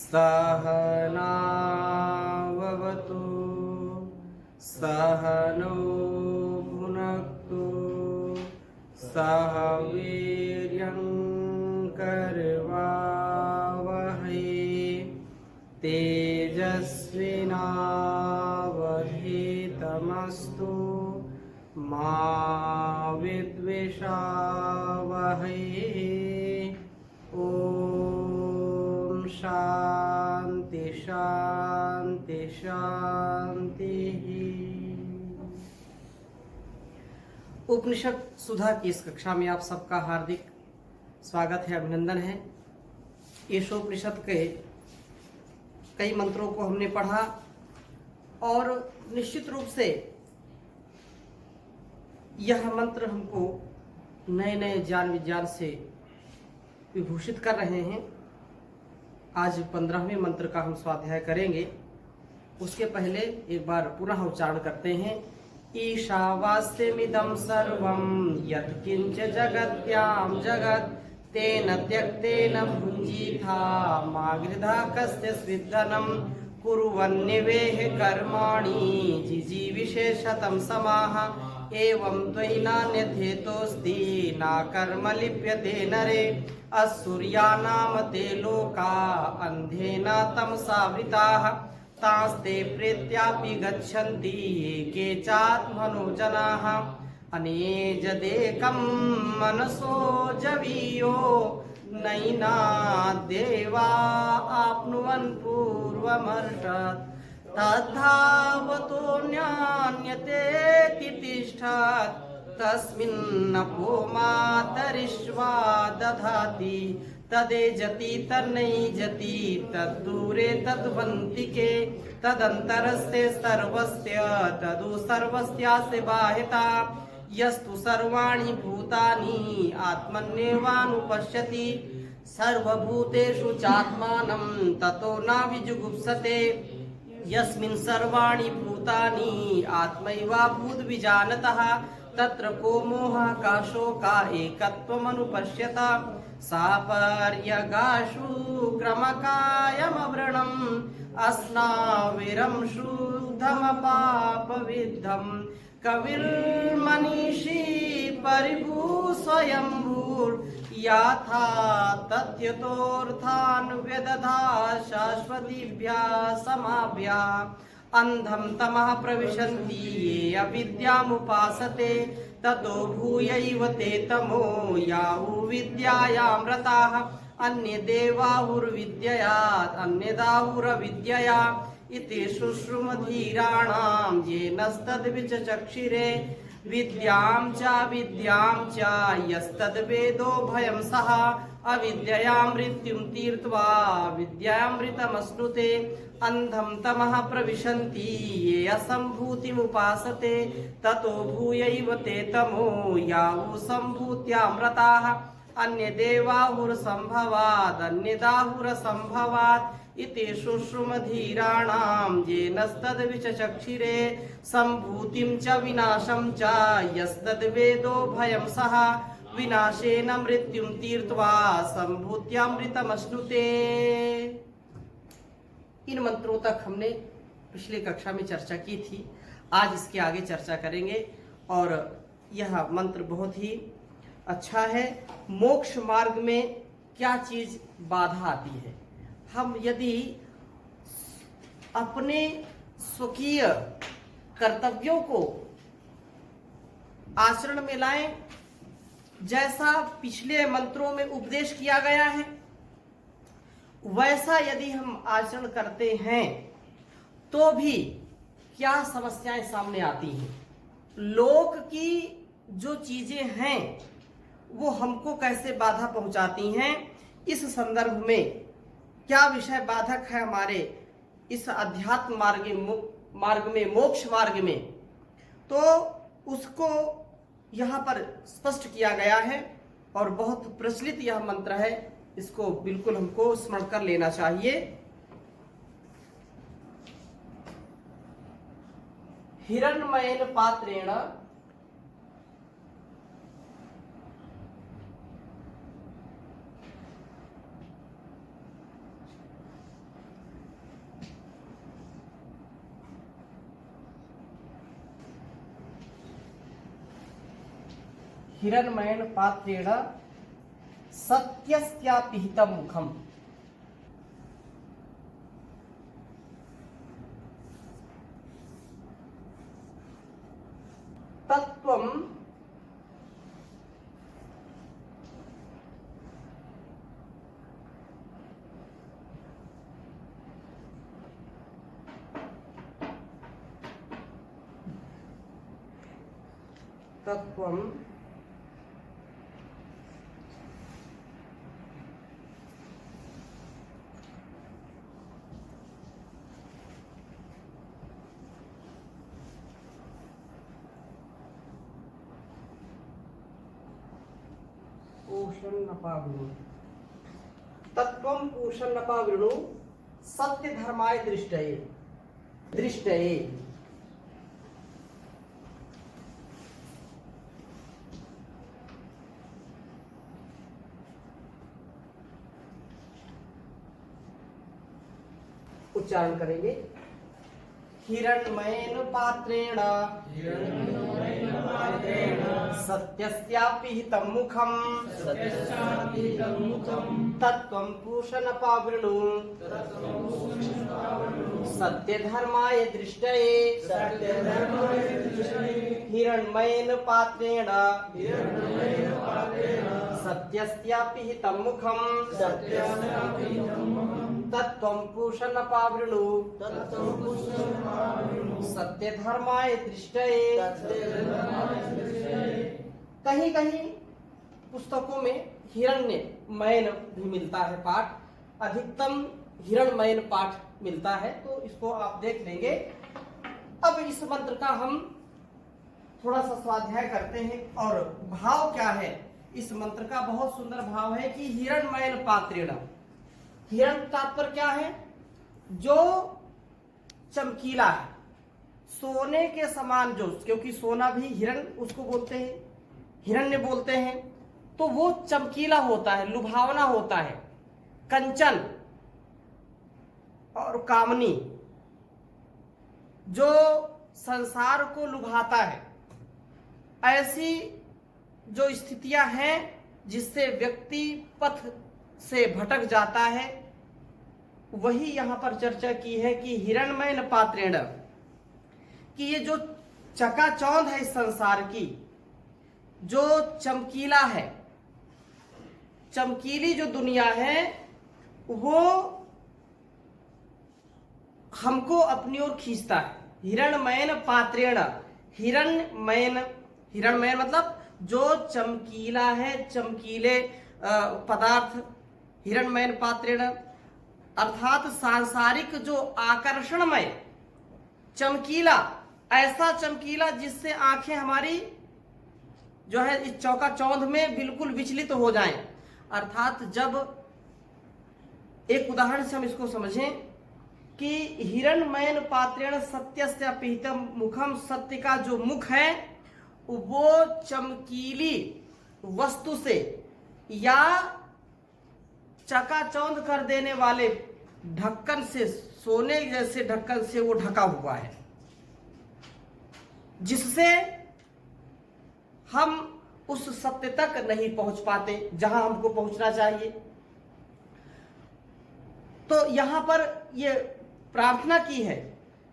सहनाववतु सहनौ भुनक्तु सह वीर्यं करवावहै तेजस्विनावधीतमस्तु मा विद्विषावहै। ओम शांति शांति शांति। उपनिषद सुधा की इस कक्षा में आप सबका हार्दिक स्वागत है, अभिनंदन है। ईशोपनिषद के कई मंत्रों को हमने पढ़ा और निश्चित रूप से यह मंत्र हमको नए नए ज्ञान विज्ञान से विभूषित कर रहे हैं। आज 15वें मंत्र का हम स्वाध्याय करेंगे। उसके पहले एक बार पुनः उच्चारण करते हैं। ईशावास्यमिदं सर्वं यत्किंच जगत्यां जगत् तेन त्यक्तेन भुञ्जीथा मा गृधा कस्य स्विद्धनं कुर्वन्निवेह कर्माणि जिजीविषे शतं समाः एवं त्वयि नान्यथेतोऽस्ति न कर्म लिप्यते नरे असुर्यानाम ते लोका अन्धेन तमसावृताः तास्ते प्रेत्यापि गच्छन्ति ये केचात्मनो जनाः अनेजदेकं मनसो जवीयो नैना देवा आप्नुवन् पूर्वमर्षत् तद्धावतोऽन्यते तिष्ठत् तस्मिन्नपो मातरिश्वा दधाति तदेजति तन्नैजति तद्दूरे तद्वन्तिके तदन्तरस्य सर्वस्य तदु सर्वस्यास्य बाह्यता यस्तु सर्वाणि भूतानि आत्मन्येवानुपश्यति सर्वभूतेषु चात्मानं ततो न विजुगुप्सते यस्मिन् सर्वाणि भूतानि आत्मैवाभूद्विजानतः तत्र को मोहः का शोका एकत्वमनुपश्यत सापर्यगाशु क्रमकायमवृणम् अस्नाविरं शुद्धमपापविद्धं कविर्मनीषी परिभू स्वयंभूर्याथा तत्यतोऽर्थान् व्यदधा शाश्वतीभ्यः समाभ्यः अंधं तमः प्रविशन्ति ये अविद्यामुपासते ततो भूयैव ते तमो याहुर्विद्यायां रताः अन्ये देवाहुर्विद्ययात् अन्यदाहुरविद्यया इति शुश्रुमधीराणां येनस्तद्विचक्षिरे विद्यां च यस्तद्वेदो भयं सः अविद्ययां मृत्युं तीर्त्वा विद्यामृतमश्नुते अंधं तमः प्रविशन्ति ये असम्भूतिमुपासते ततो भूयैव ते तमो यावु सम्भूत्यां रताः अन्ये देवाहुरसम्भवात् अन्यदाहुरसम्भवात् इति शुश्रुमधीराणां येनस्तद्विचक्षिरे सम्भूतिं च विनाशं च यस्तद्वेदो भयं सः विनाशेन मृत्युं तीर्त्वा सम्भूत्यामृतमश्नुते। इन मंत्रों तक हमने पिछली कक्षा में चर्चा की थी। आज इसके आगे चर्चा करेंगे और यह मंत्र बहुत ही अच्छा है। मोक्ष मार्ग में क्या चीज बाधा आती है? हम यदि अपने स्वकीय कर्तव्यों को आचरण में लाएं, जैसा पिछले मंत्रों में उपदेश किया गया है वैसा यदि हम आचरण करते हैं तो भी क्या समस्याएं सामने आती हैं। लोक की जो चीजें हैं वो हमको कैसे बाधा पहुंचाती हैं, इस संदर्भ में क्या विषय बाधक है हमारे इस अध्यात्म मार्ग में मोक्ष मार्ग में, तो उसको यहाँ पर स्पष्ट किया गया है और बहुत प्रचलित यह मंत्र है। इसको बिल्कुल हमको स्मरण कर लेना चाहिए। हिरण्मयेन पात्रेण हिरण्मयेन पात्रेण सत्यस्यापिहितं मुखम। तत्त्वं तत्त्वं पूषन्नपावृणु। तत्त्वं पूषन्नपावृणु सत्य धर्माय दृष्टये। दृष्टये उच्चारण करेंगे। हिरण्मयेन पात्रेण सत्यस्यापिहितं मुखं तत्त्वं पूषन्नपावृणु सत्यधर्माय दृष्टये। हिरण्मयेन पात्रेण सत्यस्यापिहितं मुखं तत्त्वं पूषन्नपावृणु सत्यधर्माय दृष्टये। कहीं कहीं पुस्तकों में हिरण्मयेन भी मिलता है पाठ, अधिकतम हिरण्मयेन पाठ मिलता है, तो इसको आप देख लेंगे। अब इस मंत्र का हम थोड़ा सा स्वाध्याय करते हैं। और भाव क्या है इस मंत्र का? बहुत सुंदर भाव है कि हिरण्मयेन पात्रेण। हिरण तात्पर्य क्या है? जो चमकीला है, सोने के समान, जो, क्योंकि सोना भी हिरण उसको बोलते हैं, हिरण्य बोलते हैं, तो वो चमकीला होता है, लुभावना होता है, कंचन और कामनी, जो संसार को लुभाता है। ऐसी जो स्थितियां हैं जिससे व्यक्ति पथ से भटक जाता है, वही यहां पर चर्चा की है कि हिरण्मयेन पात्रेण, कि ये जो चकाचौंध है इस संसार की, जो चमकीला है, चमकीली जो दुनिया है, वो हमको अपनी ओर खींचता है। हिरण्मयेन पात्रेण, हिरण्मयेन, हिरण्मयेन मतलब जो चमकीला है, चमकीले पदार्थ, हिरण्मयेन पात्रेण अर्थात सांसारिक जो आकर्षणमय, चमकीला, ऐसा चमकीला जिससे आंखें हमारी जो है इस चौकाचौंध में बिल्कुल विचलित हो जाएं। अर्थात जब एक उदाहरण से हम इसको समझें कि हिरण्मयेन पात्रेण सत्यस्यापिहितं मुखम, सत्य का जो मुख है वो चमकीली वस्तु से या चकाचौंध कर देने वाले ढक्कन से, सोने जैसे ढक्कन से वो ढका हुआ है, जिससे हम उस सत्य तक नहीं पहुंच पाते जहां हमको पहुंचना चाहिए। तो यहां पर ये प्रार्थना की है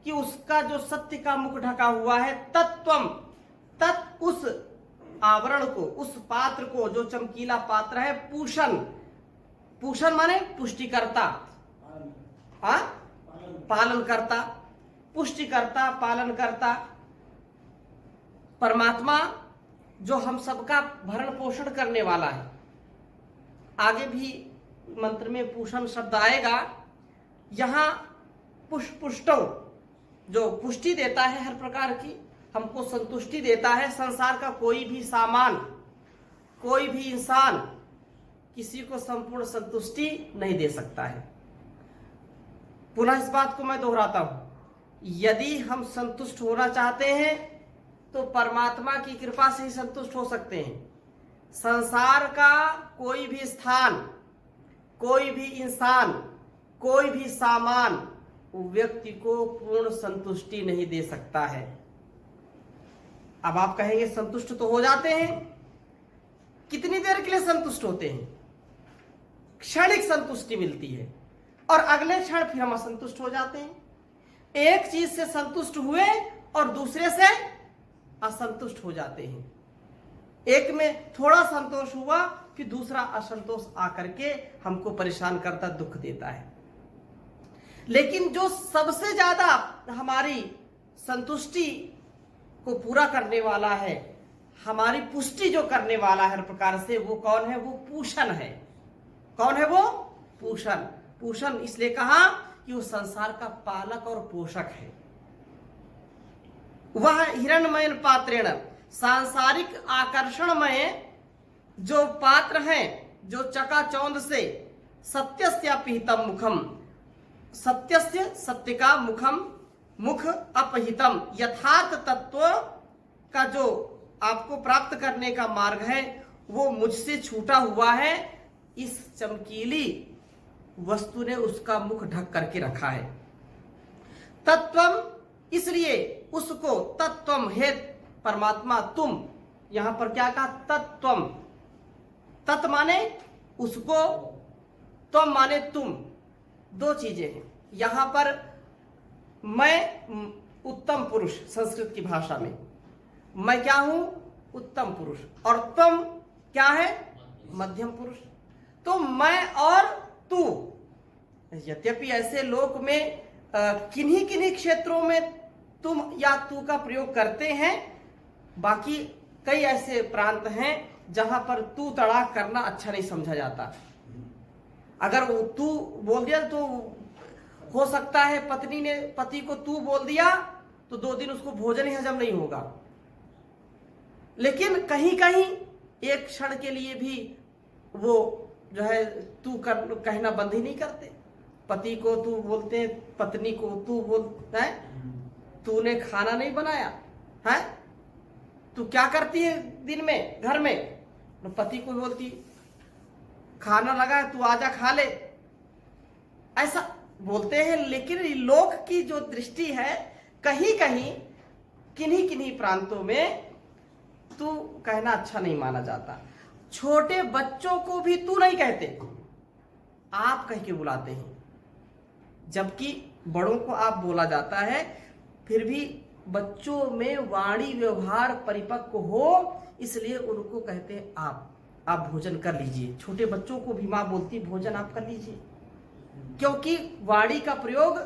कि उसका जो सत्य का मुख ढका हुआ है, तत्त्वम, तत् उस आवरण को, उस पात्र को, जो चमकीला पात्र है, पूषण, पूषण माने पुष्टिकर्ता, पालन करता, पुष्टिकर्ता, पालन करता, परमात्मा जो हम सबका भरण पोषण करने वाला है। आगे भी मंत्र में पूषण शब्द आएगा। यहां पुष्टो, जो पुष्टि देता है हर प्रकार की, हमको संतुष्टि देता है। संसार का कोई भी सामान, कोई भी इंसान किसी को संपूर्ण संतुष्टि नहीं दे सकता है। पुनः इस बात को मैं दोहराता हूं, यदि हम संतुष्ट होना चाहते हैं तो परमात्मा की कृपा से ही संतुष्ट हो सकते हैं। संसार का कोई भी स्थान, कोई भी इंसान, कोई भी सामान व्यक्ति को पूर्ण संतुष्टि नहीं दे सकता है। अब आप कहेंगे संतुष्ट तो हो जाते हैं, कितनी देर के लिए संतुष्ट होते हैं, क्षणिक संतुष्टि मिलती है और अगले क्षण फिर हम असंतुष्ट हो जाते हैं। एक चीज से संतुष्ट हुए और दूसरे से असंतुष्ट हो जाते हैं। एक में थोड़ा संतोष हुआ फिर दूसरा असंतोष आकर के हमको परेशान करता, दुख देता है। लेकिन जो सबसे ज्यादा हमारी संतुष्टि को पूरा करने वाला है, हमारी पुष्टि जो करने वाला है हर प्रकार से, वो कौन है? वो पूषण है। कौन है वो? पूषण। पूषण इसलिए कहा कि वो संसार का पालक और पोषक है। वह हिरण्मय पात्रेण, सांसारिक आकर्षणमय जो पात्र हैं, जो चकाचौंध से सत्यस्यापिहितम मुखम, सत्यस्य सत्य का मुखम, मुख अपहितम, यथार्थ तत्व का जो आपको प्राप्त करने का मार्ग है वो मुझसे छूटा हुआ है। इस चमकीली वस्तु ने उसका मुख ढक करके रखा है। तत्वम, इसलिए उसको तत्वम है परमात्मा, तुम, यहां पर क्या कहा? तत्वम। तत् माने उसको, त्वम माने तुम, दो चीजें हैं यहां पर। मैं उत्तम पुरुष, संस्कृत की भाषा में मैं क्या हूं? उत्तम पुरुष। और तुम क्या है? मध्यम पुरुष। तो मैं और तू, यद्यपि ऐसे लोक में किन्हीं किन्हीं क्षेत्रों में तुम या तू का प्रयोग करते हैं, बाकी कई ऐसे प्रांत हैं जहां पर तू तड़ाक करना अच्छा नहीं समझा जाता। अगर वो तू बोल दिया तो हो सकता है पत्नी ने पति को तू बोल दिया तो 2 दिन उसको भोजन ही हजम नहीं होगा। लेकिन कहीं कहीं एक क्षण के लिए भी वो जो है तू कहना बंद ही नहीं करते। पति को तू बोलते हैं, पत्नी को तू बोलते हैं, तूने खाना नहीं बनाया है, तू क्या करती है दिन में घर में? तो पति को बोलती खाना लगा है, तू आजा खा ले, ऐसा बोलते हैं। लेकिन लोक की जो दृष्टि है, कहीं कहीं किन्हीं किन्हीं प्रांतों में तू कहना अच्छा नहीं माना जाता। छोटे बच्चों को भी तू नहीं कहते, आप कह के बुलाते हैं, जबकि बड़ों को आप बोला जाता है। फिर भी बच्चों में वाणी व्यवहार परिपक्व हो, इसलिए उनको कहते हैं आप भोजन कर लीजिए। छोटे बच्चों को भी मां बोलती भोजन आप कर लीजिए, क्योंकि वाणी का प्रयोग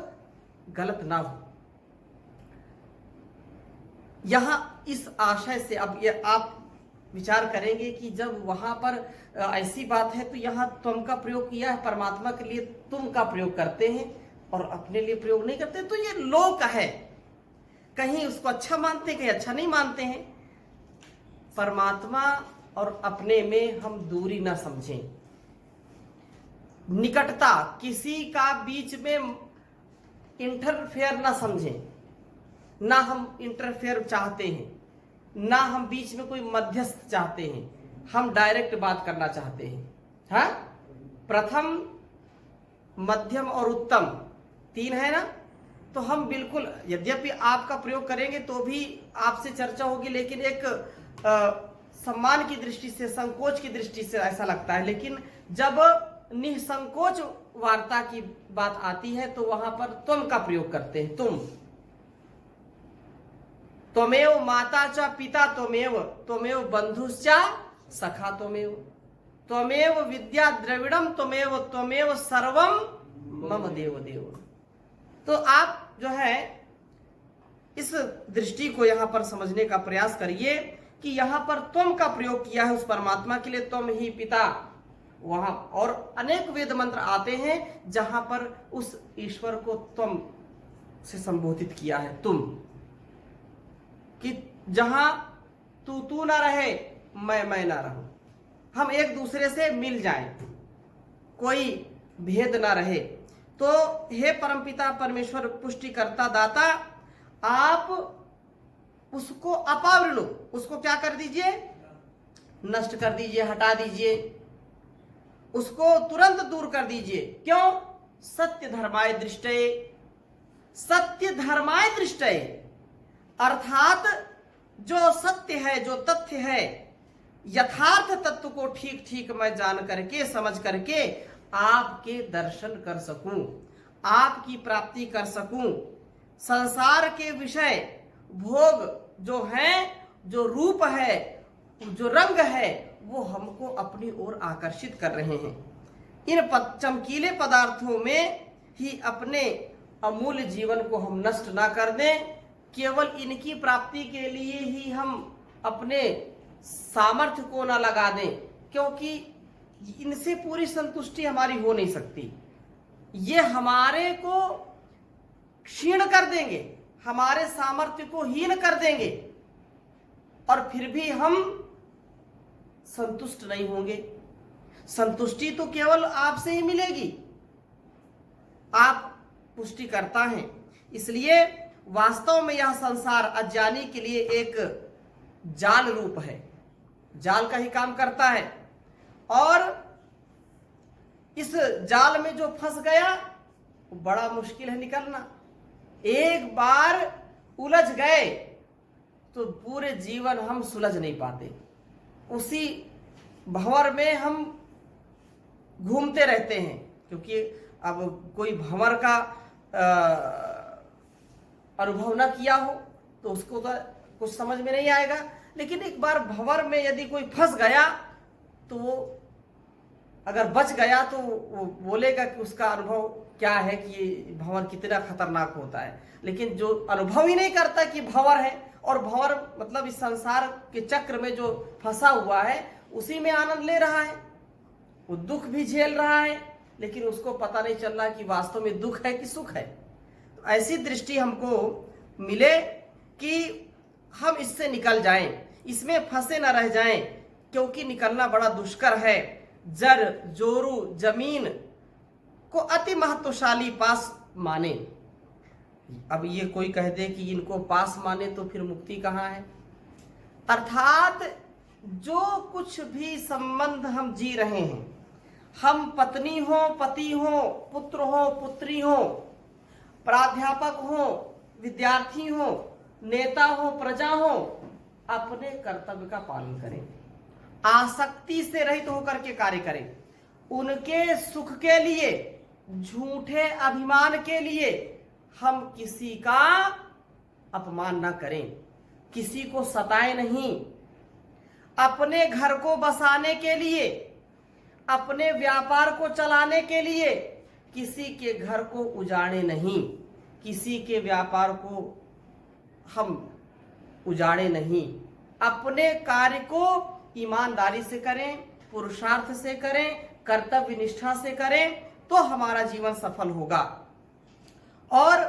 गलत ना हो। यहां इस आशय से अब ये आप विचार करेंगे कि जब वहां पर ऐसी बात है तो यहां तुम का प्रयोग किया है, परमात्मा के लिए तुम का प्रयोग करते हैं और अपने लिए प्रयोग नहीं करते, तो ये लोक है। कहीं उसको अच्छा मानते हैं, कहीं अच्छा नहीं मानते हैं। परमात्मा और अपने में हम दूरी ना समझें, निकटता, किसी का बीच में इंटरफेयर ना समझें। ना हम इंटरफेयर चाहते हैं, ना हम बीच में कोई मध्यस्थ चाहते हैं, हम डायरेक्ट बात करना चाहते हैं। हाँ, प्रथम, मध्यम और उत्तम 3 है ना, तो हम बिल्कुल, यद्यपि आपका प्रयोग करेंगे तो भी आपसे चर्चा होगी, लेकिन एक सम्मान की दृष्टि से, संकोच की दृष्टि से ऐसा लगता है। लेकिन जब निसंकोच वार्ता की बात आती है तो वहां पर तुम का प्रयोग करते हैं। त्वमेव माता च पिता त्वमेव बंधुश्च सखा त्वमेव विद्या द्रविड़म त्वमेव सर्वम मम देव देव। तो आप जो है इस दृष्टि को यहां पर समझने का प्रयास करिए कि यहां पर तुम का प्रयोग किया है उस परमात्मा के लिए, तुम ही पिता। वहां और अनेक वेद मंत्र आते हैं जहां पर उस ईश्वर को तुम से संबोधित किया है, तुम, कि जहां तू ना रहे, मैं ना रहूं, हम एक दूसरे से मिल जाएं, कोई भेद ना रहे। तो हे परमपिता परमेश्वर, पुष्टिकर्ता दाता, आप उसको अपावृणु, उसको क्या कर दीजिए? नष्ट कर दीजिए, हटा दीजिए, उसको तुरंत दूर कर दीजिए। क्यों? सत्य धर्माय दृष्टये, सत्य धर्माय दृष्टये, अर्थात जो सत्य है, जो तथ्य है, यथार्थ तत्व को ठीक ठीक मैं जान करके समझ करके आपके दर्शन कर सकूं, आपकी प्राप्ति कर सकूं। संसार के विषय भोग जो हैं, जो रूप है, जो रंग है, वो हमको अपनी ओर आकर्षित कर रहे हैं। इन चमकीले पदार्थों में ही अपने अमूल्य जीवन को हम नष्ट ना कर दें। केवल इनकी प्राप्ति के लिए ही हम अपने सामर्थ्य को ना लगा दें, क्योंकि इनसे पूरी संतुष्टि हमारी हो नहीं सकती। ये हमारे को क्षीण कर देंगे, हमारे सामर्थ्य को हीन कर देंगे, और फिर भी हम संतुष्ट नहीं होंगे। संतुष्टि तो केवल आपसे ही मिलेगी, आप पुष्टि करता है। इसलिए वास्तव में यह संसार अज्ञानी के लिए एक जाल रूप है, जाल का ही काम करता है। और इस जाल में जो फंस गया वो बड़ा मुश्किल है निकलना। एक बार उलझ गए तो पूरे जीवन हम सुलझ नहीं पाते, उसी भंवर में हम घूमते रहते हैं। क्योंकि अब कोई भंवर का अनुभव न किया हो तो उसको तो कुछ समझ में नहीं आएगा, लेकिन एक बार भंवर में यदि कोई फंस गया तो वो अगर बच गया तो वो बोलेगा कि उसका अनुभव क्या है, कि ये भंवर कितना खतरनाक होता है। लेकिन जो अनुभव ही नहीं करता कि भंवर है, और भंवर मतलब इस संसार के चक्र में जो फंसा हुआ है उसी में आनंद ले रहा है, वो दुख भी झेल रहा है, लेकिन उसको पता नहीं चल रहा कि वास्तव में दुख है कि सुख है। तो ऐसी दृष्टि हमको मिले कि हम इससे निकल जाएं, इसमें फंसे न रह जाएं, क्योंकि निकलना बड़ा दुष्कर है। जर जोरू जमीन को अति महत्वशाली पास माने। अब ये कोई कह दे कि इनको पास माने तो फिर मुक्ति कहाँ है। अर्थात जो कुछ भी संबंध हम जी रहे हैं, हम पत्नी हो पति हो, पुत्र हो पुत्री हो, प्राध्यापक हो विद्यार्थी हो, नेता हो प्रजा हो, अपने कर्तव्य का पालन करें, आसक्ति से रहित होकर के कार्य करें। उनके सुख के लिए, झूठे अभिमान के लिए हम किसी का अपमान न करें, किसी को सताएं नहीं। अपने घर को बसाने के लिए, अपने व्यापार को चलाने के लिए किसी के घर को उजाड़े नहीं, किसी के व्यापार को हम उजाड़े नहीं। अपने कार्य को ईमानदारी से करें, पुरुषार्थ से करें, कर्तव्य निष्ठा से करें, तो हमारा जीवन सफल होगा। और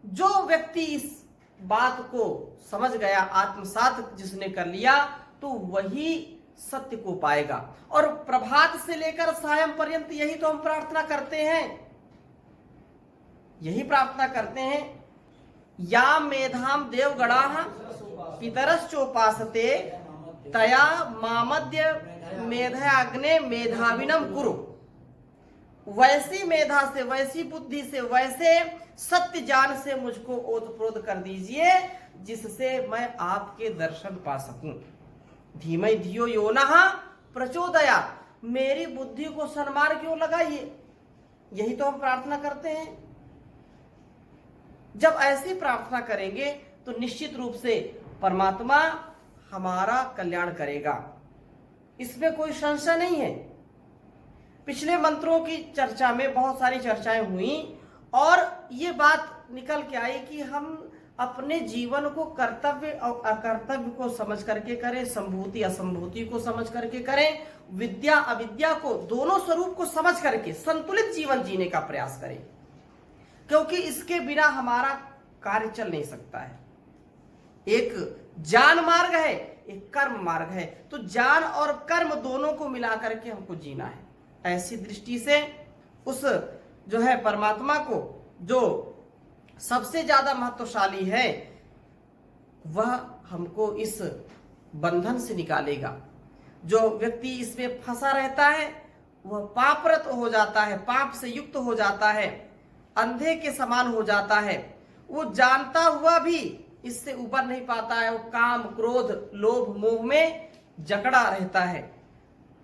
जो व्यक्ति इस बात को समझ गया, आत्मसात जिसने कर लिया, तो वही सत्य को पाएगा। और प्रभात से लेकर सायं पर्यंत यही तो हम प्रार्थना करते हैं, यही प्रार्थना करते हैं। या मेधाम देवगणाः पितरश्चोपासते तया मामद्य मेधाग्ने मेधाविनम कुरु। वैसी मेधा से, वैसी बुद्धि से, वैसे सत्य ज्ञान से मुझको ओतप्रोत कर दीजिए जिससे मैं आपके दर्शन पा सकूं। धीमहि धियो यो नः प्रचोदयात्। मेरी बुद्धि को सन्मार्ग क्यों लगाइए, यही तो हम प्रार्थना करते हैं। जब ऐसी प्रार्थना करेंगे तो निश्चित रूप से परमात्मा हमारा कल्याण करेगा, इसमें कोई संशय नहीं है। पिछले मंत्रों की चर्चा में बहुत सारी चर्चाएं हुई और ये बात निकल के आई कि हम अपने जीवन को कर्तव्य और अकर्तव्य को समझ करके करें, संभूति असंभूति को समझ करके करें, विद्या अविद्या को, दोनों स्वरूप को समझ करके संतुलित जीवन जीने का प्रयास करें, क्योंकि इसके बिना हमारा कार्य चल नहीं सकता है। एक ज्ञान मार्ग है, एक कर्म मार्ग है, तो ज्ञान और कर्म दोनों को मिला करके हमको जीना है। ऐसी दृष्टि से उस जो है परमात्मा को, जो सबसे ज्यादा महत्वशाली है, वह हमको इस बंधन से निकालेगा। जो व्यक्ति इसमें फंसा रहता है वह पापरत हो जाता है, पाप से युक्त हो जाता है, अंधे के समान हो जाता है। वो जानता हुआ भी इससे उबर नहीं पाता है, वो काम क्रोध लोभ मोह में जकड़ा रहता है,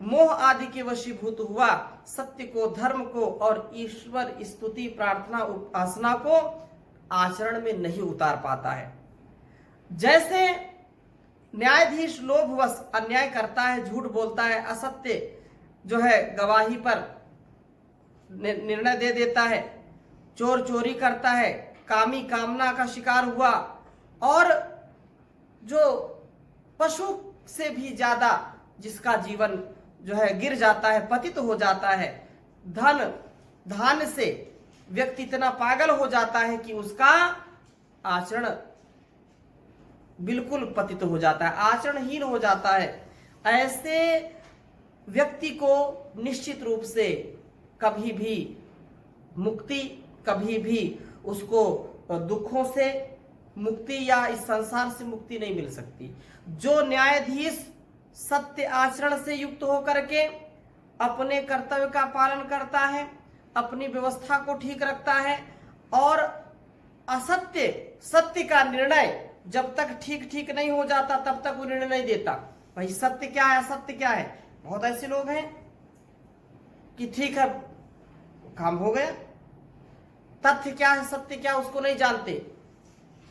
मोह आदि के वशीभूत हुआ, सत्य को, धर्म को और ईश्वर स्तुति, प्रार्थना, उपासना को आचरण में नहीं उतार पाता है। जैसे न्यायाधीश लोभवश अन्याय करता है, झूठ बोलता है, असत्य जो है गवाही पर निर्णय दे देता है, चोर चोरी करता है, कामी कामना का शिकार हुआ, और जो पशु से भी ज्यादा जिसका जीवन जो है गिर जाता है, पतित हो जाता है, धान से व्यक्ति इतना पागल हो जाता है कि उसका आचरण बिल्कुल पतित हो जाता है, आचरणहीन हो जाता है। ऐसे व्यक्ति को निश्चित रूप से कभी भी मुक्ति, कभी भी उसको दुखों से मुक्ति या इस संसार से मुक्ति नहीं मिल सकती। जो न्यायाधीश सत्य आचरण से युक्त होकर के अपने कर्तव्य का पालन करता है, अपनी व्यवस्था को ठीक रखता है, और असत्य सत्य का निर्णय जब तक ठीक नहीं हो जाता तब तक वो निर्णय नहीं देता। भाई सत्य क्या है, असत्य क्या है। बहुत ऐसे लोग हैं कि ठीक है काम हो गया, तथ्य क्या है सत्य क्या उसको नहीं जानते।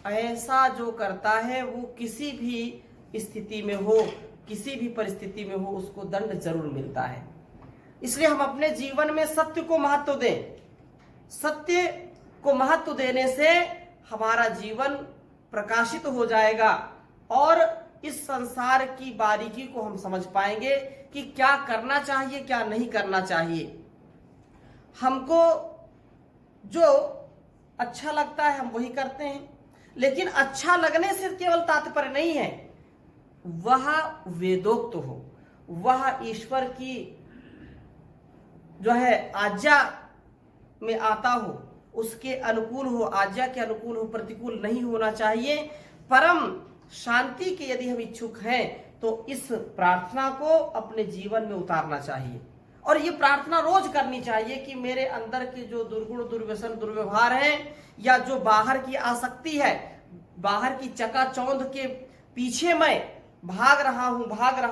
ऐसा जो करता है वो किसी भी स्थिति में हो, किसी भी परिस्थिति में हो, उसको दंड जरूर मिलता है। इसलिए हम अपने जीवन में सत्य को महत्व दें। सत्य को महत्व देने से हमारा जीवन प्रकाशित हो जाएगा और इस संसार की बारीकी को हम समझ पाएंगे कि क्या करना चाहिए, क्या नहीं करना चाहिए। हमको जो अच्छा लगता है हम वही करते हैं, लेकिन अच्छा लगने से केवल तात्पर्य नहीं है, वह वेदोक्त हो, वह ईश्वर की जो है आज्ञा में आता हो, उसके अनुकूल हो, आज्ञा के अनुकूल हो, प्रतिकूल नहीं होना चाहिए। परम शांति के यदि हम इच्छुक हैं तो इस प्रार्थना को अपने जीवन में उतारना चाहिए, और ये प्रार्थना रोज करनी चाहिए कि मेरे अंदर के जो दुर्गुण, दुर्व्यसन, दुर्व्यवहार हैं, या जो बाहर की आसक्ति है, बाहर की चकाचौंध के पीछे मैं भाग रहा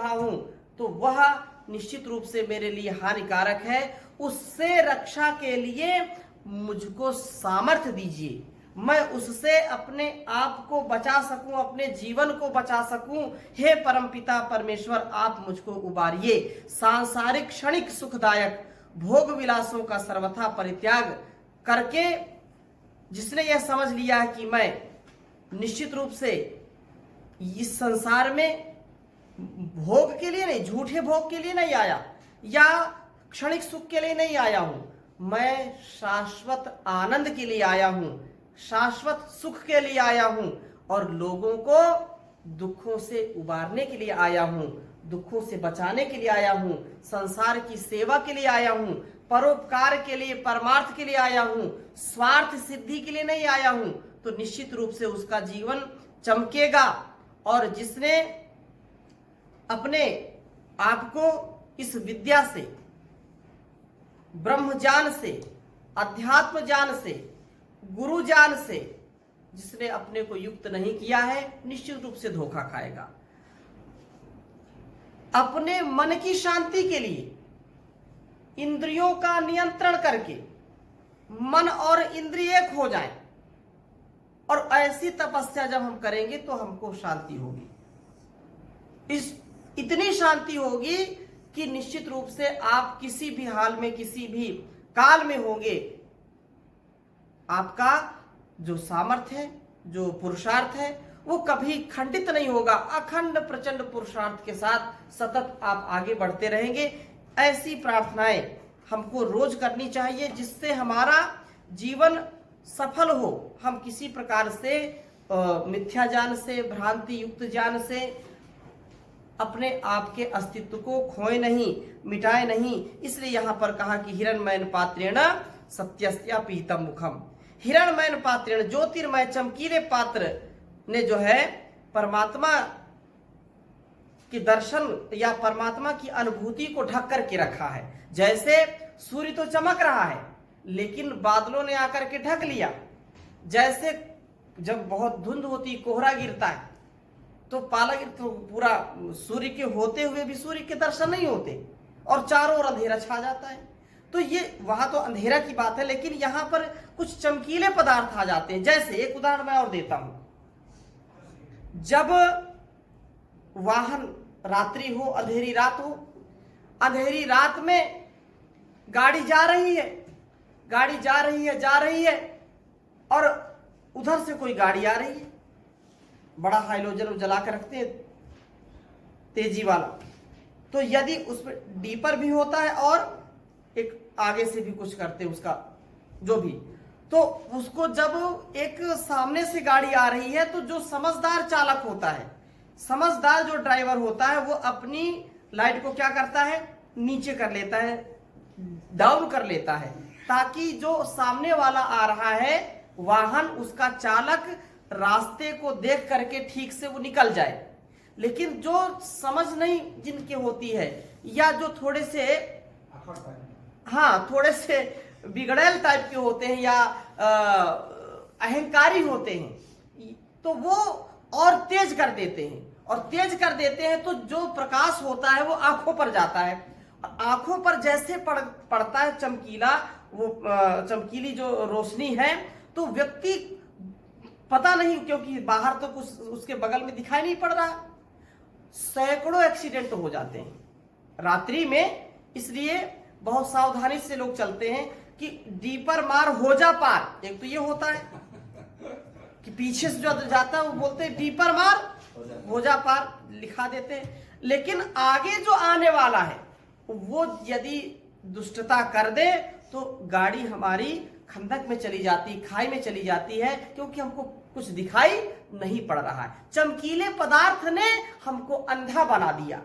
हूं, तो वह निश्चित रूप से मेरे लिए हानिकारक है। उससे रक्षा के लिए मुझको सामर्थ्य दीजिए, मैं उससे अपने आप को बचा सकूं, अपने जीवन को बचा सकूं। हे परमपिता परमेश्वर, आप मुझको उबारिए। सांसारिक क्षणिक सुखदायक भोग विलासों का सर्वथा परित्याग करके जिसने यह समझ लिया है कि मैं निश्चित रूप से इस संसार में भोग के लिए नहीं, झूठे भोग के लिए नहीं आया, या क्षणिक सुख के लिए नहीं आया हूं, मैं शाश्वत आनंद के लिए आया हूं, शाश्वत सुख के लिए आया हूं, और लोगों को दुखों से उबारने के लिए आया हूं, दुखों से बचाने के लिए आया हूं, संसार की सेवा के लिए आया हूं, परोपकार के लिए, परमार्थ के लिए आया हूं, स्वार्थ सिद्धि के लिए नहीं आया हूं। तो निश्चित रूप से उसका जीवन चमकेगा। और जिसने अपने आप को इस विद्या से, ब्रह्म ज्ञान से, अध्यात्म ज्ञान से, गुरु ज्ञान से जिसने अपने को युक्त नहीं किया है, निश्चित रूप से धोखा खाएगा। अपने मन की शांति के लिए इंद्रियों का नियंत्रण करके मन और इंद्रिय एक हो जाएं, और ऐसी तपस्या जब हम करेंगे तो हमको शांति होगी। इतनी शांति होगी कि निश्चित रूप से आप किसी भी हाल में, किसी भी काल में होंगे, आपका जो सामर्थ्य है, जो पुरुषार्थ है, वो कभी खंडित नहीं होगा। अखंड प्रचंड पुरुषार्थ के साथ सतत आप आगे बढ़ते रहेंगे। ऐसी प्रार्थनाएं हमको रोज करनी चाहिए, जिससे हमारा जीवन सफल हो। हम किसी प्रकार से मिथ्या ज्ञान से, भ्रांति युक्त ज्ञान से अपने आप के अस्तित्व को खोए नहीं, मिटाए नहीं। इसलिए यहां पर कहा कि हिरण्मयन पात्रेण सत्यस्या पीतम मुखम। हिरण्मयन पात्रेण, ज्योतिर्मय चमकीले पात्र ने जो है परमात्मा के दर्शन या परमात्मा की अनुभूति को ढक करके रखा है। जैसे सूर्य तो चमक रहा है लेकिन बादलों ने आकर के ढक लिया। जैसे जब बहुत धुंध होती, कोहरा गिरता है, तो पालक तो पूरा सूर्य के होते हुए भी सूर्य के दर्शन नहीं होते और चारों ओर अंधेरा छा जाता है। तो ये वहां तो अंधेरा की बात है, लेकिन यहां पर कुछ चमकीले पदार्थ आ जाते हैं। जैसे एक उदाहरण मैं और देता हूं, जब वाहन रात्रि हो, अंधेरी रात हो, अंधेरी रात में गाड़ी जा रही है, गाड़ी जा रही है और उधर से कोई गाड़ी आ रही है, बड़ा हाइलोजन जला कर रखते हैं तेजी वाला, तो यदि उसमें डीपर भी होता है और एक आगे से भी कुछ करते हैं उसका जो भी, तो उसको जब एक सामने से गाड़ी आ रही है तो जो समझदार चालक होता है, समझदार जो ड्राइवर होता है, वो अपनी लाइट को क्या करता है, नीचे कर लेता है, डाउन कर लेता है, ताकि जो सामने वाला आ रहा है वाहन, उसका चालक रास्ते को देख करके ठीक से वो निकल जाए। लेकिन जो समझ नहीं जिनके होती है, या जो थोड़े से थोड़े से बिगड़ैल टाइप के होते हैं या अहंकारी होते हैं, तो वो और तेज कर देते हैं, और तेज कर देते हैं तो जो प्रकाश होता है वो आंखों पर जाता है। आंखों पर जैसे पड़ता है चमकीला, वो चमकीली जो रोशनी है, तो व्यक्ति पता नहीं, क्योंकि बाहर तो कुछ उसके बगल में दिखाई नहीं पड़ रहा, सैकड़ों एक्सीडेंट हो जाते हैं रात्रि में। इसलिए बहुत सावधानी से लोग चलते हैं कि डीपर मार हो जा पार। एक तो ये होता है कि पीछे से जो जाता है वो बोलते हैं डीपर मार हो जा पार, लिखा देते हैं, लेकिन आगे जो आने वाला है वो यदि दुष्टता कर दे तो गाड़ी हमारी खंदक में चली जाती, खाई में चली जाती है, क्योंकि हमको कुछ दिखाई नहीं पड़ रहा है। चमकीले पदार्थ ने हमको अंधा बना दिया।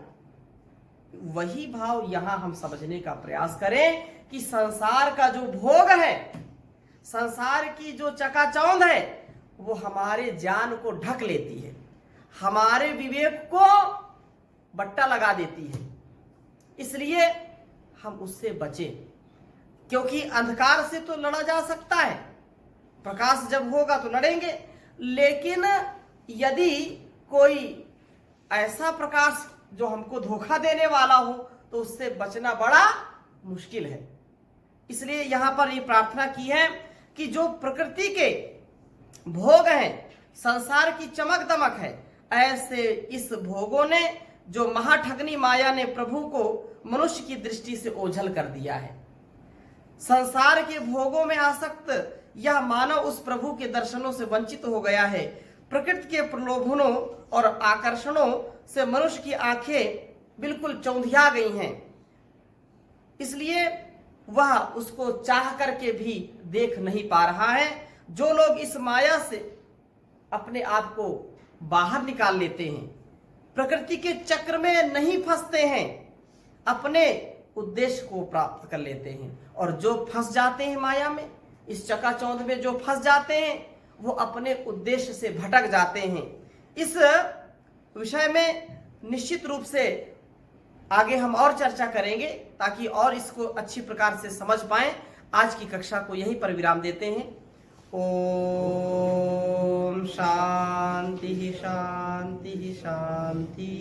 वही भाव यहां हम समझने का प्रयास करें कि संसार का जो भोग है, संसार की जो चकाचौंध है, वो हमारे ज्ञान को ढक लेती है, हमारे विवेक को बट्टा लगा देती है। इसलिए हम उससे बचें, क्योंकि अंधकार से तो लड़ा जा सकता है, प्रकाश जब होगा तो लड़ेंगे, लेकिन यदि कोई ऐसा प्रकाश जो हमको धोखा देने वाला हो तो उससे बचना बड़ा मुश्किल है। इसलिए यहां पर ये प्रार्थना की है कि जो प्रकृति के भोग हैं, संसार की चमक दमक है, ऐसे इस भोगों ने, जो महाठगनी माया ने प्रभु को मनुष्य की दृष्टि से ओझल कर दिया है, संसार के भोगों में आसक्त यह मानव उस प्रभु के दर्शनों से वंचित हो गया है। प्रकृति के प्रलोभनों और आकर्षणों से मनुष्य की आंखें बिल्कुल चौंधिया गई हैं, इसलिए वह उसको चाह करके भी देख नहीं पा रहा है। जो लोग इस माया से अपने आप को बाहर निकाल लेते हैं, प्रकृति के चक्र में नहीं फंसते हैं, अपने उद्देश्य को प्राप्त कर लेते हैं। और जो फंस जाते हैं माया में, इस चकाचौंध में जो फंस जाते हैं, वो अपने उद्देश्य से भटक जाते हैं। इस विषय में निश्चित रूप से आगे हम और चर्चा करेंगे, ताकि और इसको अच्छी प्रकार से समझ पाएं। आज की कक्षा को यहीं पर विराम देते हैं। ओम शांति शांति शांति।